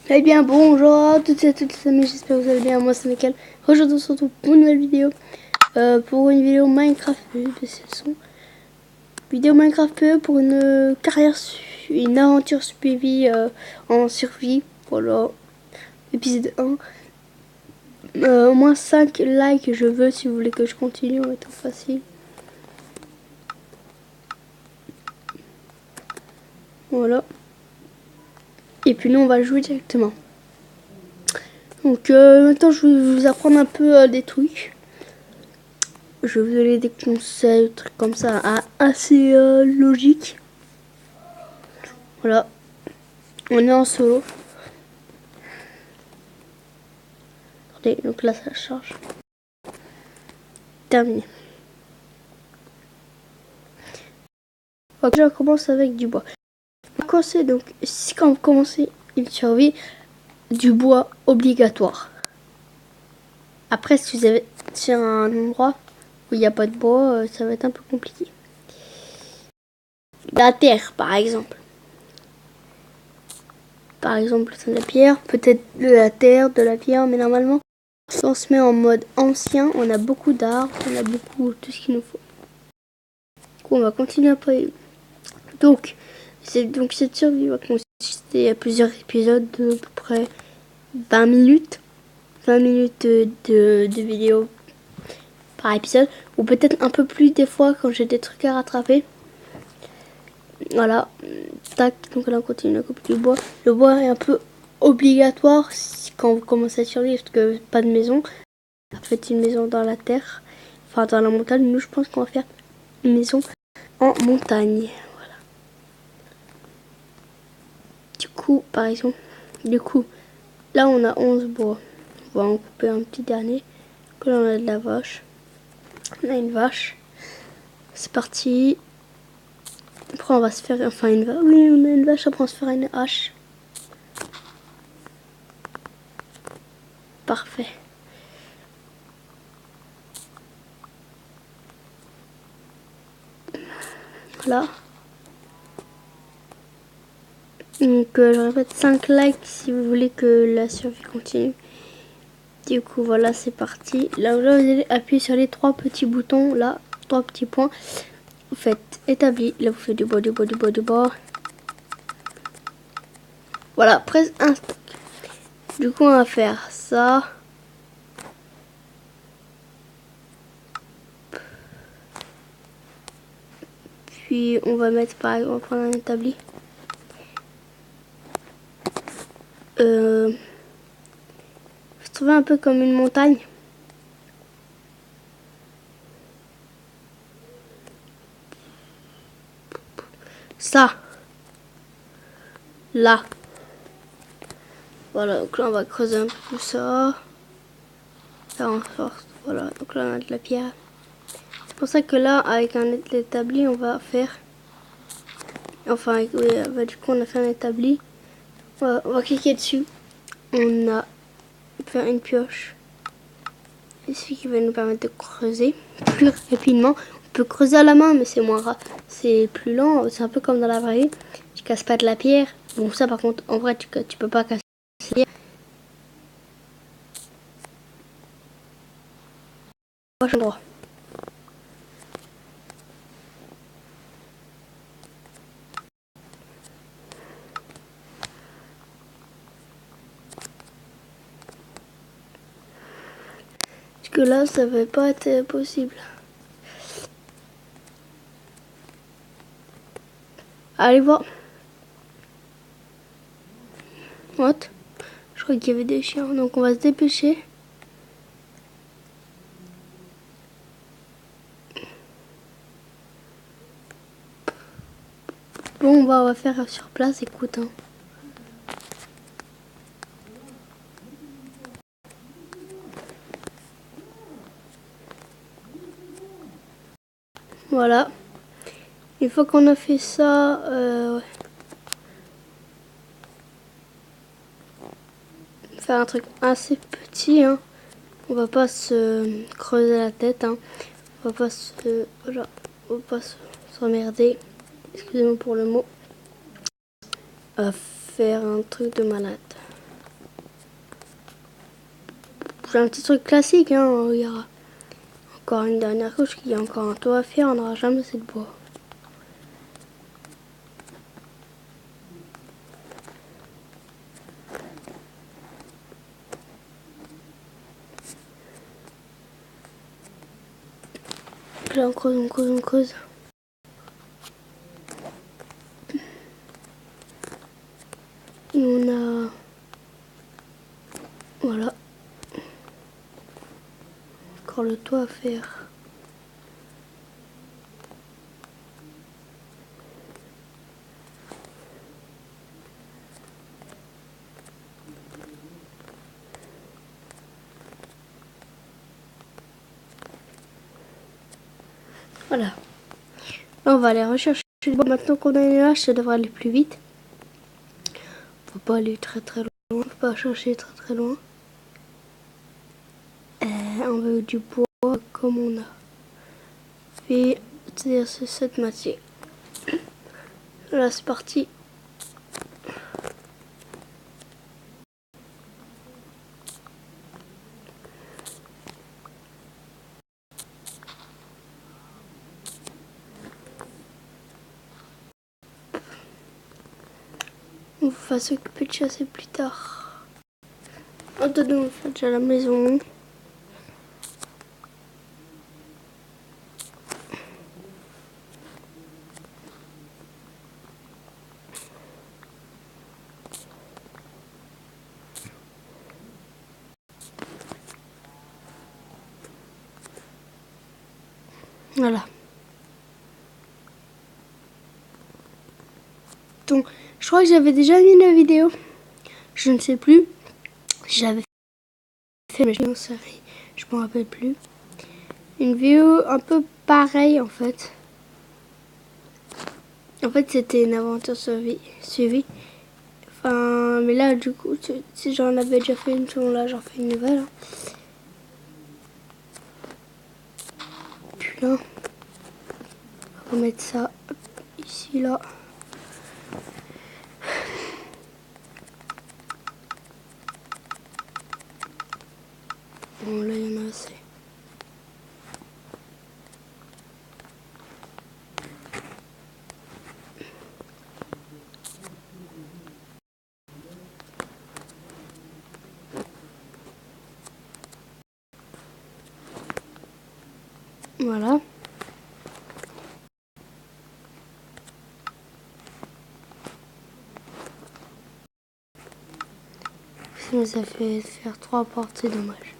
Eh bien bonjour à toutes et à toutes les amis, j'espère que vous allez bien, moi c'est Michael. Aujourd'hui on se retrouve pour une nouvelle vidéo, pour une vidéo Minecraft PE, vidéo Minecraft PE pour une carrière, une aventure suivie en survie, voilà, épisode 1. Au moins 5 likes je veux si vous voulez que je continue en étant facile. Voilà. Et puis nous on va jouer directement. Donc maintenant je vais vous apprendre un peu des trucs. Je vais vous donner des conseils, des trucs comme ça, assez logiques. Voilà, on est en solo. Attendez, donc là ça charge. Terminé. Ok, je commence avec du bois. Donc, si quand vous commencez une survie, du bois obligatoire. Après, si vous avez sur un endroit où il n'y a pas de bois, ça va être un peu compliqué. La terre, par exemple. Par exemple, c'est de la pierre, peut-être de la terre, de la pierre, mais normalement, si on se met en mode ancien, on a beaucoup d'arbres, on a beaucoup tout ce qu'il nous faut. Du coup, on va continuer après. Donc cette survie va consister à plusieurs épisodes de à peu près 20 minutes. 20 minutes de vidéo par épisode, ou peut-être un peu plus des fois quand j'ai des trucs à rattraper. Voilà, tac, donc là on continue la coupe du bois. Le bois est un peu obligatoire quand vous commencez à survivre, parce que pas de maison. Faites une maison dans la terre, enfin dans la montagne. Nous je pense qu'on va faire une maison en montagne. Voilà. Par exemple, là on a 11 bois. On va en couper un petit dernier. Là on a de la vache. On a une vache. C'est parti. Après on va se faire, enfin une vache. Oui, on a une vache. Après on se fera une hache. Parfait. Voilà. Donc je répète, 5 likes si vous voulez que la survie continue. Du coup voilà, c'est parti. Là vous allez appuyer sur les 3 petits boutons, là, 3 petits points. Vous faites établi, là vous faites du bois, du bois, du bois, du bois. Voilà, presque un stock. Du coup on va faire ça. Puis on va mettre par exemple, on va prendre un établi. Je trouvais un peu comme une montagne. Ça. Là. Voilà, donc là on va creuser un peu ça. Ça renforce. Voilà, donc là on a de la pierre. C'est pour ça que là, avec un établi, on va faire... Enfin, oui, bah, du coup on a fait un établi. On va cliquer dessus. On a fait une pioche. Ici qui va nous permettre de creuser plus rapidement. On peut creuser à la main, mais c'est moins rare. C'est plus lent. C'est un peu comme dans la vraie vie. Tu casses pas de la pierre. Bon, ça par contre, en vrai, tu peux pas casser la pierre. Prochain endroit. Parce que là, ça va pas être possible. Allez voir. What? Je crois qu'il y avait des chiens. Donc on va se dépêcher. Bon, bah, on va faire sur place, écoute. Hein. Voilà. Une fois qu'on a fait ça, ouais. Faire un truc assez petit. Hein. On va pas se creuser la tête. Hein. On va pas se... Voilà. On va pas s'emmerder. Excusez-moi pour le mot. On va faire un truc de malade. C'est un petit truc classique, hein. Il y aura encore une dernière couche, il y a encore un toit à faire, on n'aura jamais assez de bois. Là, on creuse, on creuse, on creuse. Et on a... Voilà. Encore le toit à faire. Voilà. Là, on va aller rechercher le bois. Maintenant qu'on a une hache, ça devrait aller plus vite. Faut pas aller très très loin. Faut pas chercher très très loin. On veut du bois comme on a fait. C'est-à-dire c'est cette matière. Là, c'est parti. On va s'occuper de chasser plus tard. Attendez, on fait déjà la maison. Voilà. Donc, je crois que j'avais déjà mis la vidéo. Je ne sais plus. J'avais fait, mais je me rappelle plus. Une vidéo un peu pareille en fait. En fait, c'était une aventure suivie. Enfin, mais là, du coup, si j'en avais déjà fait une, là, j'en fais une nouvelle. Hein. Puis là, on va mettre ça ici, là. Bon, là, il y en a assez. Voilà. Sinon, ça fait faire 3 portes, c'est dommage.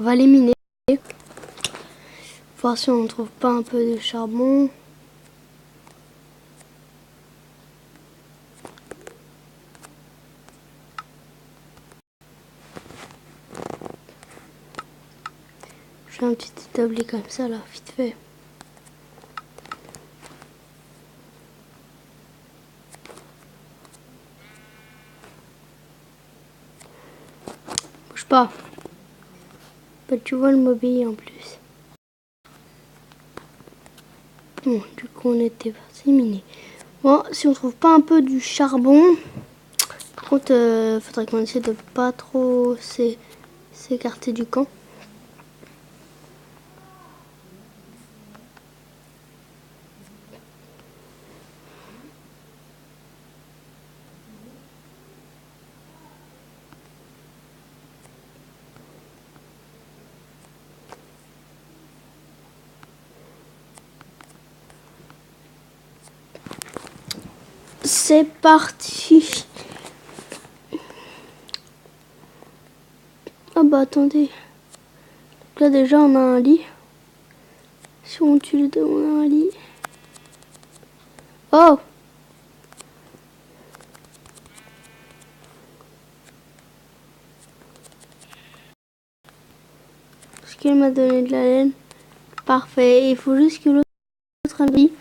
On va les miner. Voir si on ne trouve pas un peu de charbon. J'ai un petit établi comme ça, là, vite fait. Bouge pas. Bah, tu vois le mobilier en plus. Bon, du coup, on était parti miner. Bon, si on trouve pas un peu du charbon, par contre, faudrait qu'on essaie de pas trop s'écarter du camp. C'est parti. Ah bah attendez. Donc là déjà on a un lit. Si on tue les deux, on a un lit. Oh! Parce qu'elle m'a donné de la laine. Parfait. Il faut juste que l'autre ait un lit.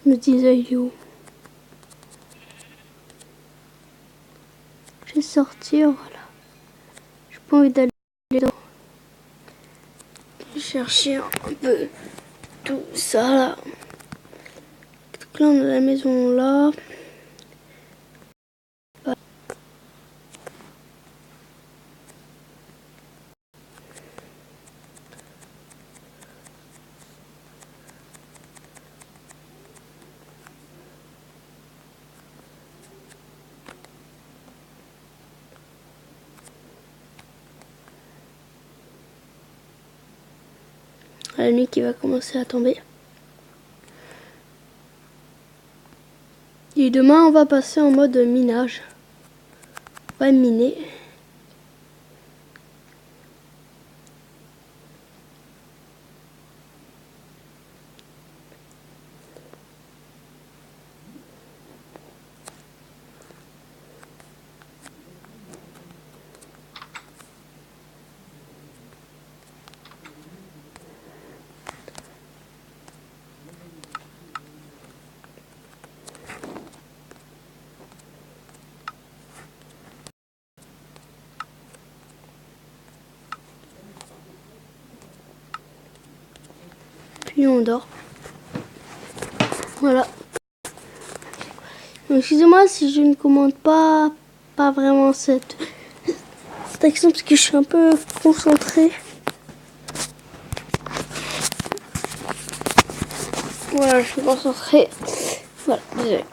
Je me disais, il est où? Je vais sortir, voilà. Je pas envie d'aller dedans. Chercher un peu tout ça là. Donc là on a la maison là. La nuit qui va commencer à tomber. Et demain on va passer en mode minage. On va miner. Puis on dort. Voilà. Excusez-moi si je ne commente pas vraiment cette action parce que je suis un peu concentrée. Voilà, je suis concentrée. Voilà, désolé.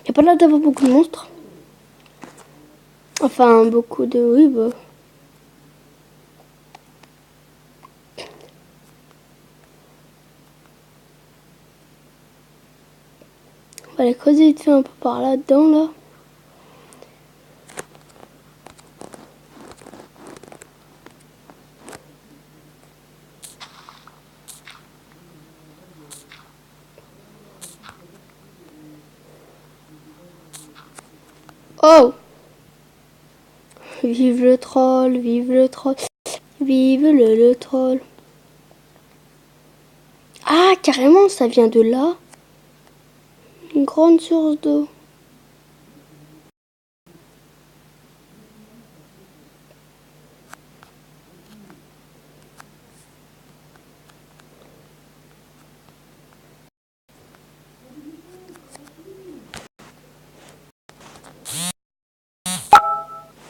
Il n'y a pas l'air d'avoir beaucoup de monstres. Enfin, beaucoup de... Oui, bah... On va aller creuser vite fait un peu par là-dedans, là. Oh! Vive le troll, vive le troll, vive le troll. Ah, carrément, ça vient de là. Une grande source d'eau.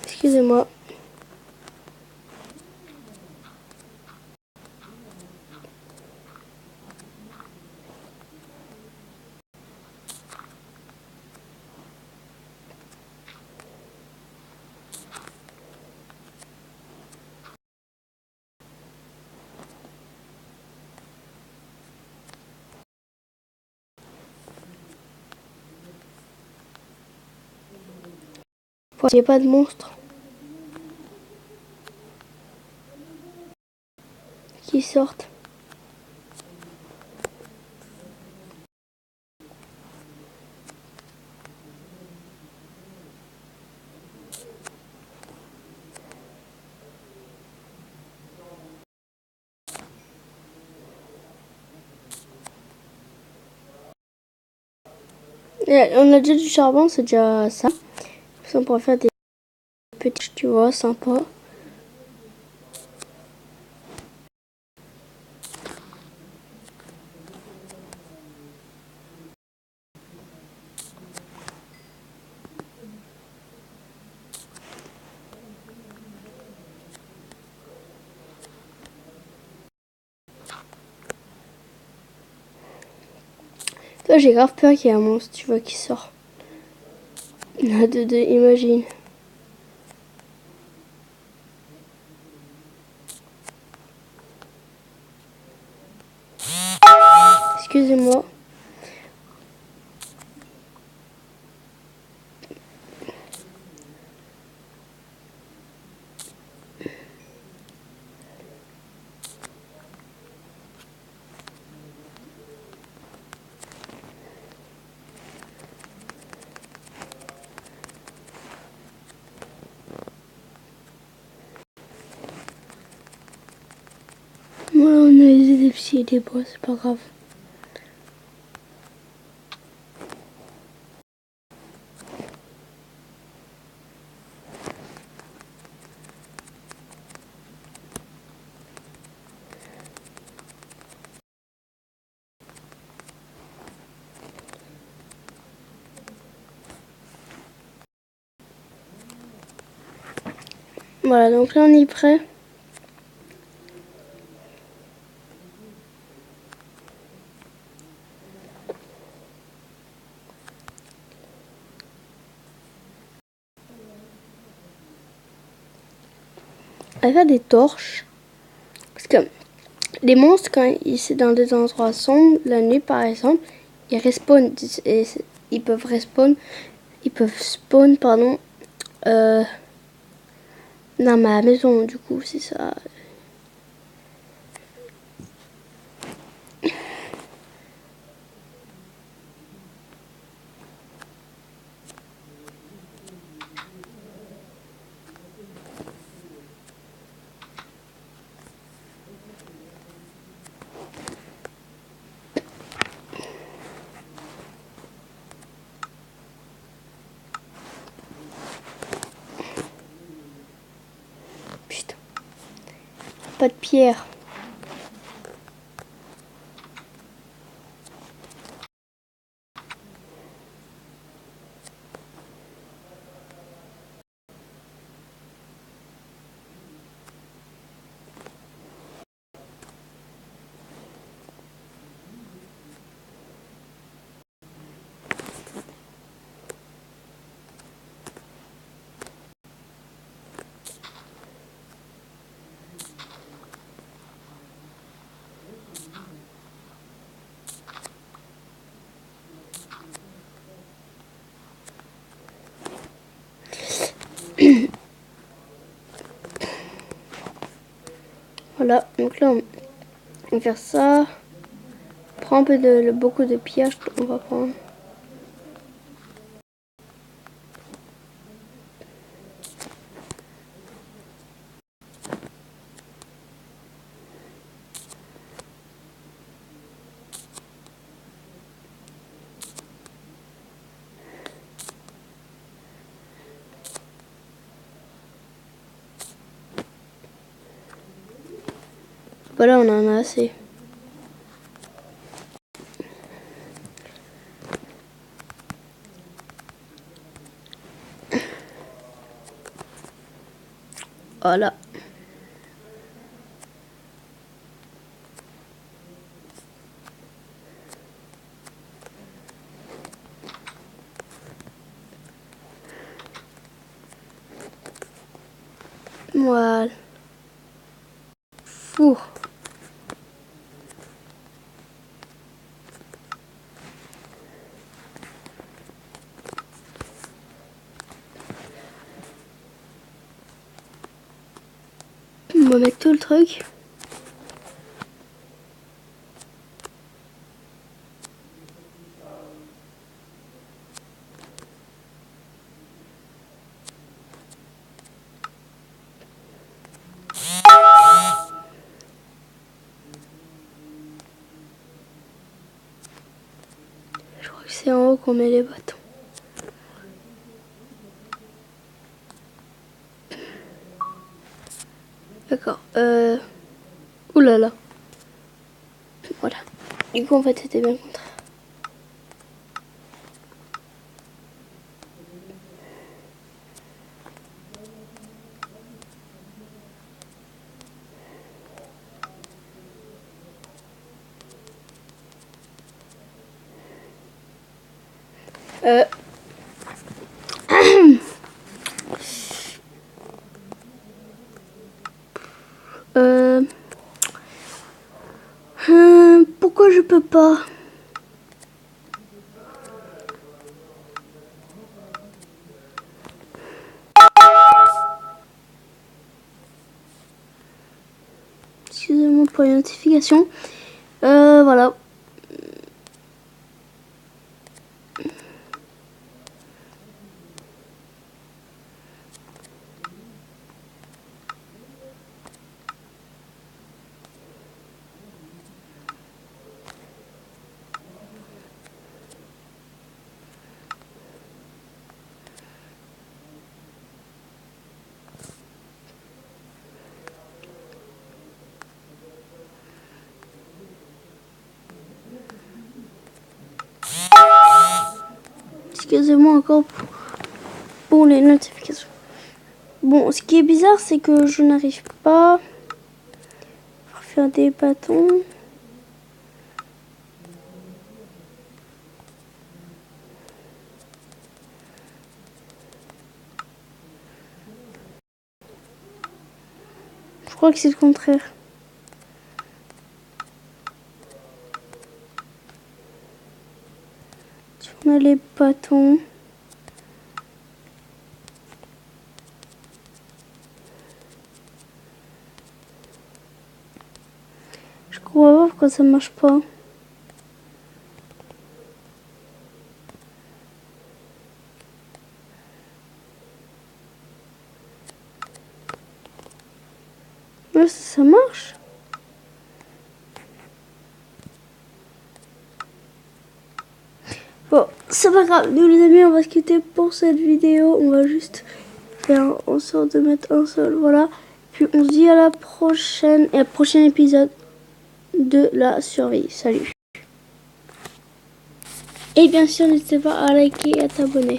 Excusez-moi. Il n'y a pas de monstres qui sortent. Et on a déjà du charbon, c'est déjà ça. On pourrait faire des petits, tu vois, sympa. Toi, j'ai grave peur qu'il y ait un monstre, tu vois, qui sort. Imagine. Excusez-moi. scier des bois, c'est pas grave. Voilà, donc là on est prêt. À faire des torches. Parce que les monstres, quand ils sont dans des endroits sombres, la nuit par exemple, ils respawnent. Et ils peuvent respawn. Ils peuvent spawn, pardon, dans ma maison, du coup, c'est ça. Putain. Pas de pierre. Voilà, donc là on va faire ça. On prend un peu beaucoup de pierres, on va prendre. Voilà, on en a assez. Voilà. Voilà. Four. On va mettre tout le truc. Je crois que c'est en haut qu'on met les bâtons. D'accord. Ouh là là. Voilà. Du coup, en fait, c'était bien le contraire. Euh... Pourquoi je peux pas? Excusez-moi pour les notifications. Voilà. excusez-moi encore pour les notifications. Bon, ce qui est bizarre, c'est que je n'arrive pas à faire des bâtons. Je crois que c'est le contraire. On a les bâtons. Je comprends pas pourquoi ça marche pas. Ouais, ça marche. Bon, c'est pas grave, nous les amis, on va se quitter pour cette vidéo. On va juste faire en sorte de mettre un seul, voilà. Puis on se dit à la prochaine, et à prochain épisode de la survie. Salut. Et bien sûr, n'hésitez pas à liker et à t'abonner.